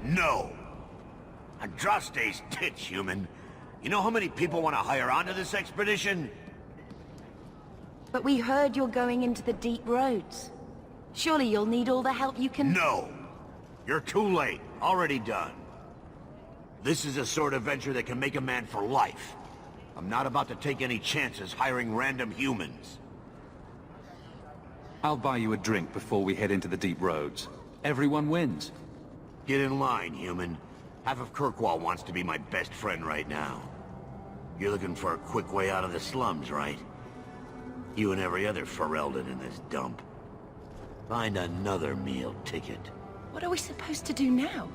No! Andraste's tits, human. You know how many people want to hire onto this expedition? But we heard you're going into the deep roads. Surely you'll need all the help you can... No! You're too late. Already done. This is a sort of venture that can make a man for life. I'm not about to take any chances hiring random humans. I'll buy you a drink before we head into the deep roads. Everyone wins. Get in line, human. Half of Kirkwall wants to be my best friend right now. You're looking for a quick way out of the slums, right? You and every other Ferelden in this dump. Find another meal ticket. What are we supposed to do now?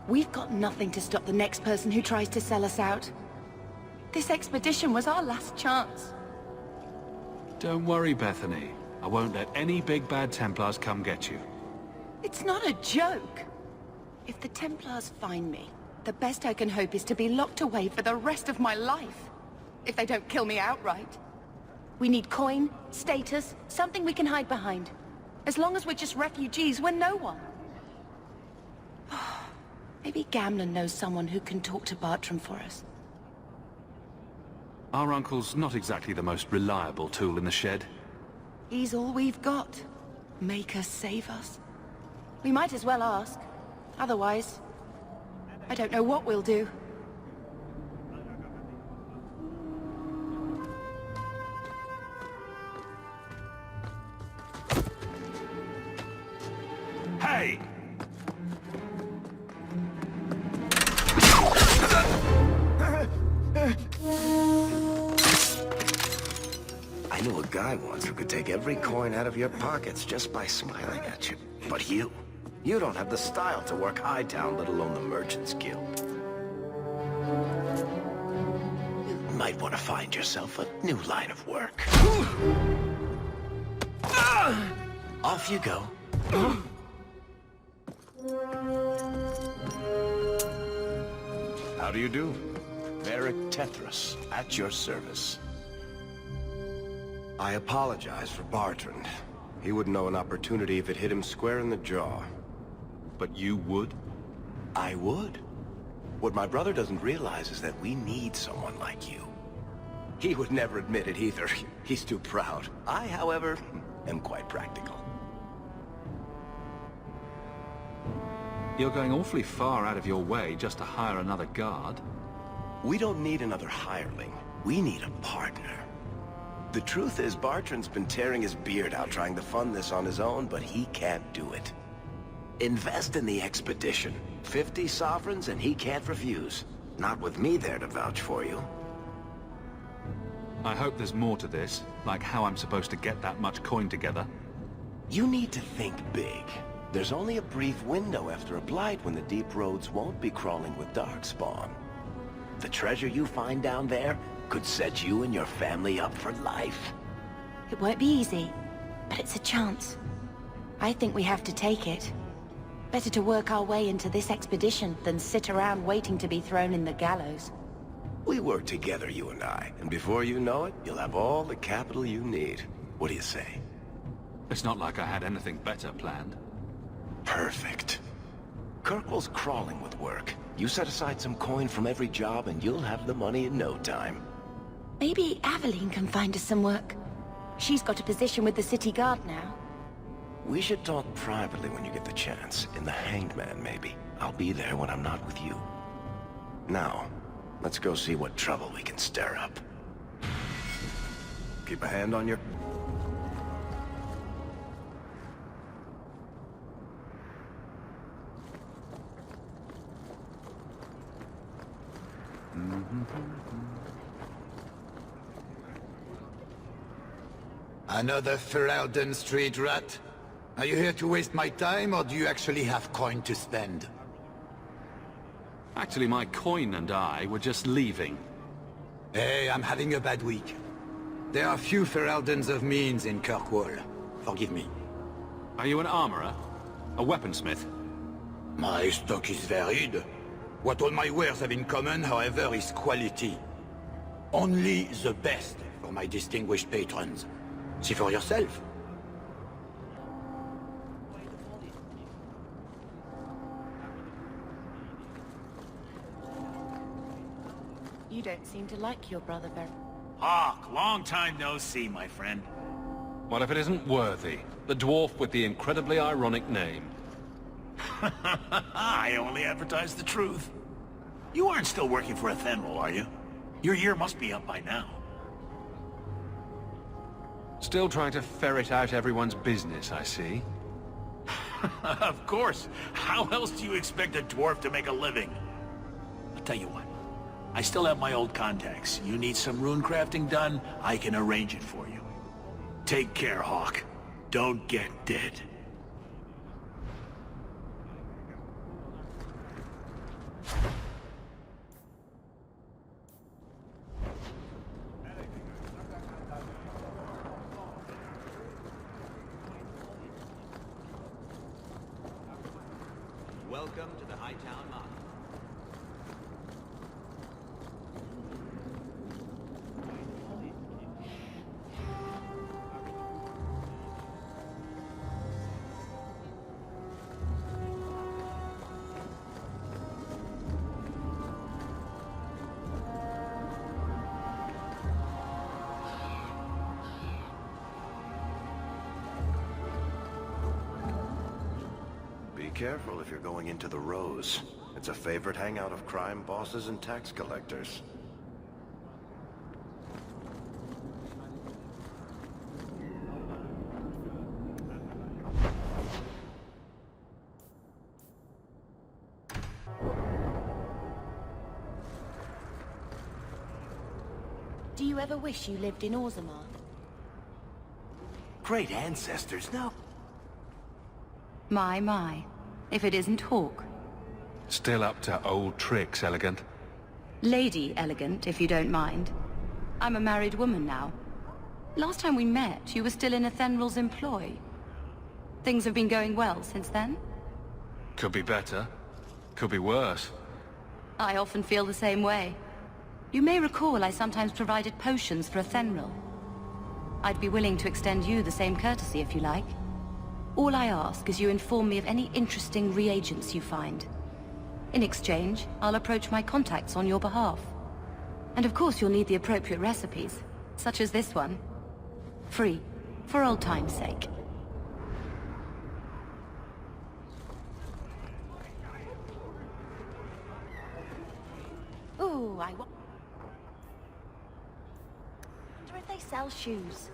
We've got nothing to stop the next person who tries to sell us out. This expedition was our last chance. Don't worry, Bethany. I won't let any big bad Templars come get you. It's not a joke. If the Templars find me, the best I can hope is to be locked away for the rest of my life. If they don't kill me outright. We need coin, status, something we can hide behind. As long as we're just refugees, we're no one. Maybe Gamlen knows someone who can talk to Bartram for us. Our uncle's not exactly the most reliable tool in the shed. He's all we've got. Make us save us. We might as well ask. Otherwise, I don't know what we'll do. Hey! I knew a guy once who could take every coin out of your pockets just by smiling at you. But you don't have the style to work Hightown, let alone the Merchants Guild. You might want to find yourself a new line of work. Off you go. How do you do? Varric Tethras, at your service. I apologize for Bartrand. He wouldn't know an opportunity if it hit him square in the jaw. But you would? I would. What my brother doesn't realize is that we need someone like you. He would never admit it either. He's too proud. I, however, am quite practical. You're going awfully far out of your way just to hire another guard. We don't need another hireling. We need a partner. The truth is, Bartrand's been tearing his beard out trying to fund this on his own, but he can't do it. Invest in the expedition. 50 sovereigns and he can't refuse. Not with me there to vouch for you. I hope there's more to this, like how I'm supposed to get that much coin together. You need to think big. There's only a brief window after a blight when the deep roads won't be crawling with darkspawn. The treasure you find down there could set you and your family up for life. It won't be easy, but it's a chance. I think we have to take it. Better to work our way into this expedition than sit around waiting to be thrown in the gallows. We work together, you and I, and before you know it, you'll have all the capital you need. What do you say? It's not like I had anything better planned. Perfect. Kirkwall's crawling with work. You set aside some coin from every job and you'll have the money in no time. Maybe Aveline can find us some work. She's got a position with the city guard now. We should talk privately when you get the chance. In the Hanged Man, maybe. I'll be there when I'm not with you. Now, let's go see what trouble we can stir up. Keep a hand on your... Another Ferelden street rat? Are you here to waste my time, or do you actually have coin to spend? Actually, my coin and I were just leaving. Hey, I'm having a bad week. There are few Feraldens of means in Kirkwall. Forgive me. Are you an armorer? A weaponsmith? My stock is varied. What all my wares have in common, however, is quality. Only the best for my distinguished patrons. See for yourself. You don't seem to like your brother very... Hawk, long time no see, my friend. What if it isn't Worthy, the dwarf with the incredibly ironic name? I only advertise the truth. You aren't still working for Athenril, are you? Your year must be up by now. Still trying to ferret out everyone's business, I see. Of course. How else do you expect a dwarf to make a living? I'll tell you what. I still have my old contacts. You need some rune crafting done, I can arrange it for you. Take care, Hawk. Don't get dead. Welcome to the Hightown Market. Be careful if you're going into the Rose. It's a favorite hangout of crime bosses and tax collectors. Do you ever wish you lived in Orzammar? Great ancestors, no? My. If it isn't Hawk. Still up to old tricks, Elegant. Lady Elegant, if you don't mind. I'm a married woman now. Last time we met, you were still in Athenril's employ. Things have been going well since then? Could be better. Could be worse. I often feel the same way. You may recall I sometimes provided potions for Athenril. I'd be willing to extend you the same courtesy if you like. All I ask is you inform me of any interesting reagents you find. In exchange, I'll approach my contacts on your behalf. And of course you'll need the appropriate recipes, such as this one. Free, for old time's sake. Ooh, I wonder if they sell shoes.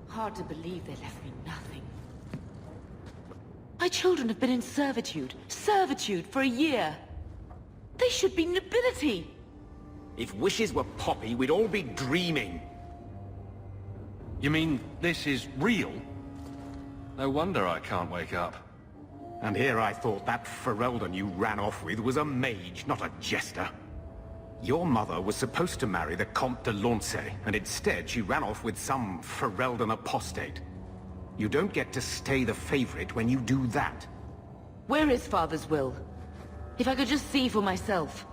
Hard to believe they left me nothing. My children have been in servitude for a year. They should be nobility. If wishes were poppy, we'd all be dreaming. You mean this is real? No wonder I can't wake up. And here I thought that Ferelden you ran off with was a mage, not a jester. Your mother was supposed to marry the Comte de Launcey, and instead she ran off with some Ferelden apostate. You don't get to stay the favorite when you do that. Where is Father's will? If I could just see for myself.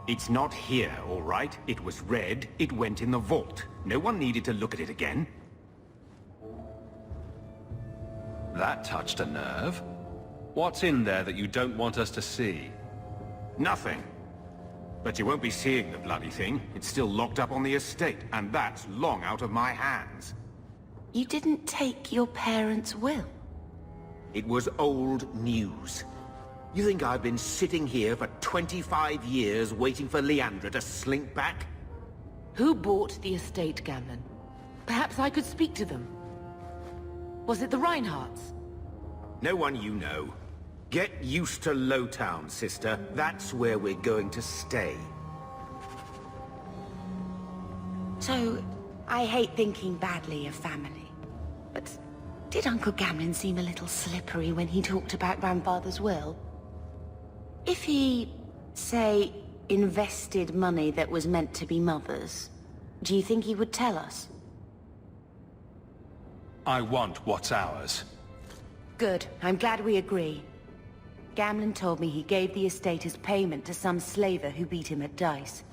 It's not here, all right? It was read, it went in the vault. No one needed to look at it again. That touched a nerve. What's in there that you don't want us to see? Nothing. But you won't be seeing the bloody thing. It's still locked up on the estate, and that's long out of my hands. You didn't take your parents' will? It was old news. You think I've been sitting here for 25 years waiting for Leandra to slink back? Who bought the estate, Gamlen? Perhaps I could speak to them. Was it the Reinhardts? No one you know. Get used to Lowtown, sister. That's where we're going to stay. So, I hate thinking badly of family. But did Uncle Gamlen seem a little slippery when he talked about Grandfather's will? If he, say, invested money that was meant to be Mother's, do you think he would tell us? I want what's ours. Good. I'm glad we agree. Gamlen told me he gave the estate as payment to some slaver who beat him at dice.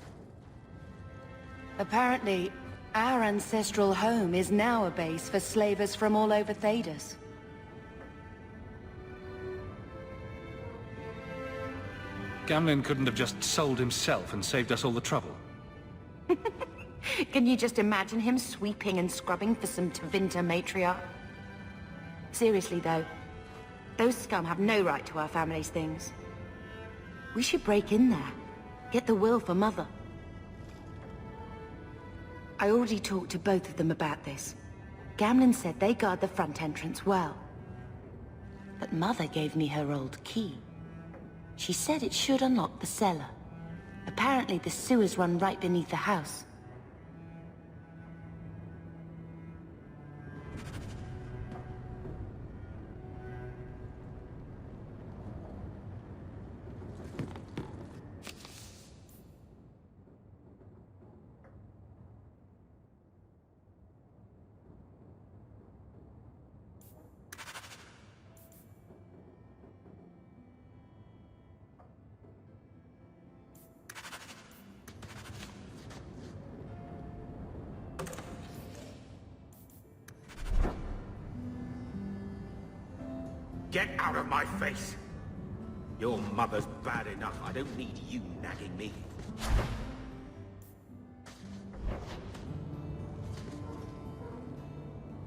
Apparently, our ancestral home is now a base for slavers from all over Thedas. Gamlen couldn't have just sold himself and saved us all the trouble. Can you just imagine him sweeping and scrubbing for some Tevinter matriarch? Seriously though, those scum have no right to our family's things. We should break in there, get the will for Mother. I already talked to both of them about this. Gamlen said they guard the front entrance well. But Mother gave me her old key. She said it should unlock the cellar. Apparently the sewers run right beneath the house. Get out of my face! Your mother's bad enough. I don't need you nagging me.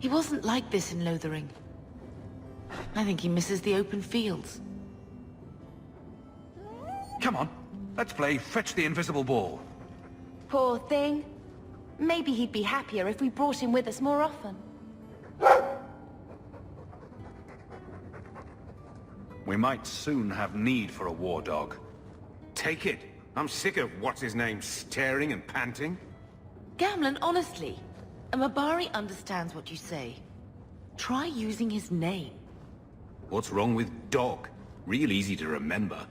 He wasn't like this in Lothering. I think he misses the open fields. Come on, let's play Fetch the Invisible Ball. Poor thing. Maybe he'd be happier if we brought him with us more often. We might soon have need for a war dog. Take it. I'm sick of what's-his-name staring and panting. Gamlen, honestly, a Mabari understands what you say. Try using his name. What's wrong with dog? Real easy to remember.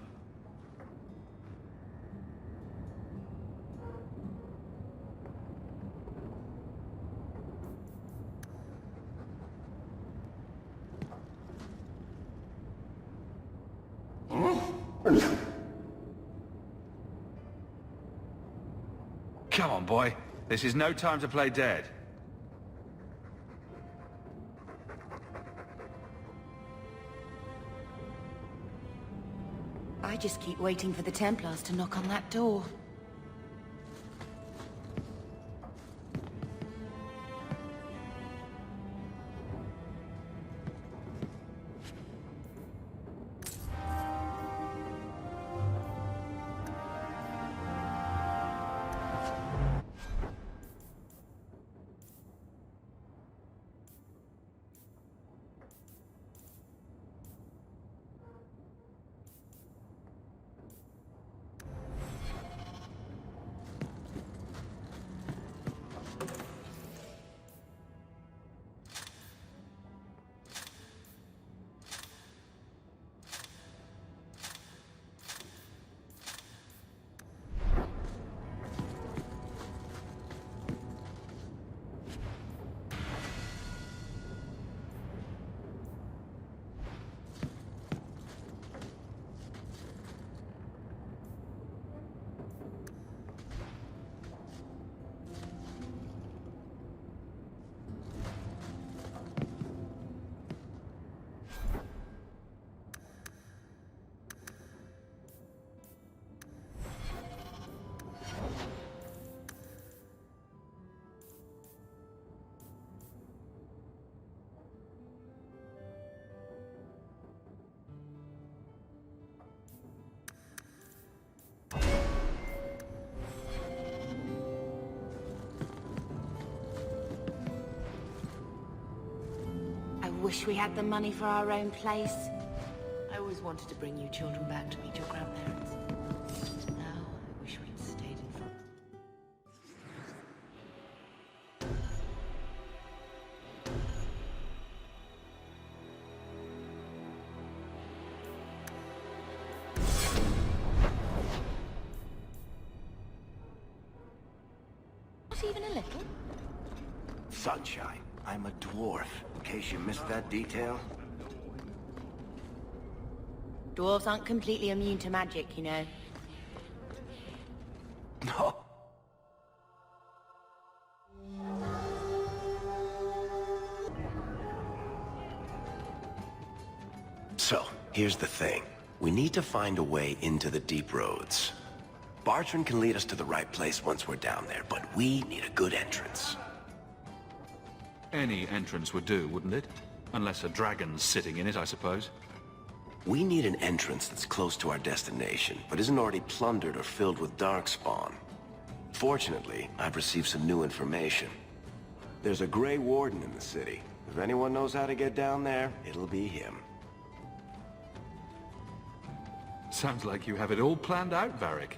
Come on, boy. This is no time to play dead. I just keep waiting for the Templars to knock on that door. wish we had the money for our own place. I always wanted to bring you children back to meet your grandparents. Now, I wish we'd stayed in front. Not even a little. Sunshine, I'm a dwarf, in case you missed that detail. Dwarves aren't completely immune to magic, you know. No. So, here's the thing. We need to find a way into the deep roads. Bartran can lead us to the right place once we're down there, but we need a good entrance. Any entrance would do, wouldn't it? Unless a dragon's sitting in it, I suppose. We need an entrance that's close to our destination, but isn't already plundered or filled with darkspawn. Fortunately, I've received some new information. There's a Grey Warden in the city. If anyone knows how to get down there, it'll be him. Sounds like you have it all planned out, Varric.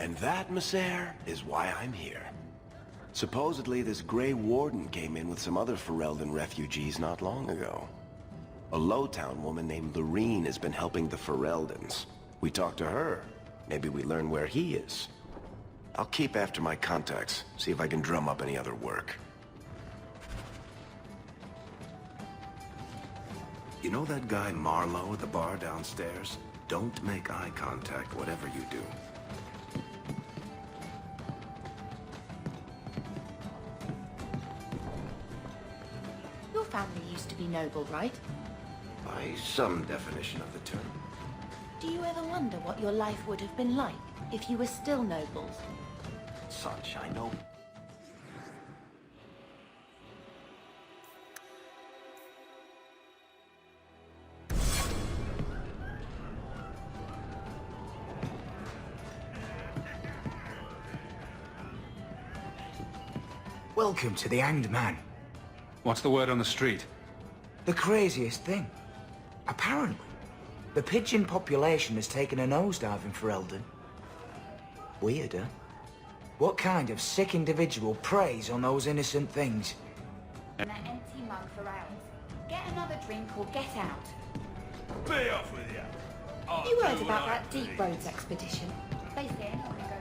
And that, Messer, is why I'm here. Supposedly, this Grey Warden came in with some other Ferelden refugees not long ago. A Lowtown woman named Lorene has been helping the Fereldans. We talked to her. Maybe we learn where he is. I'll keep after my contacts, see if I can drum up any other work. You know that guy Marlowe at the bar downstairs? Don't make eye contact, whatever you do. Your family used to be noble, right? By some definition of the term. Do you ever wonder what your life would have been like if you were still nobles? Sunshine, no. Welcome to the Hanged Man. What's the word on the street? The craziest thing. Apparently, the pigeon population has taken a nosedive in Ferelden. Weird, huh? What kind of sick individual preys on those innocent things? That empty mug for hours. Get another drink or get out. Be off with you. You heard about that Deep Roads expedition? They say I'm not going to go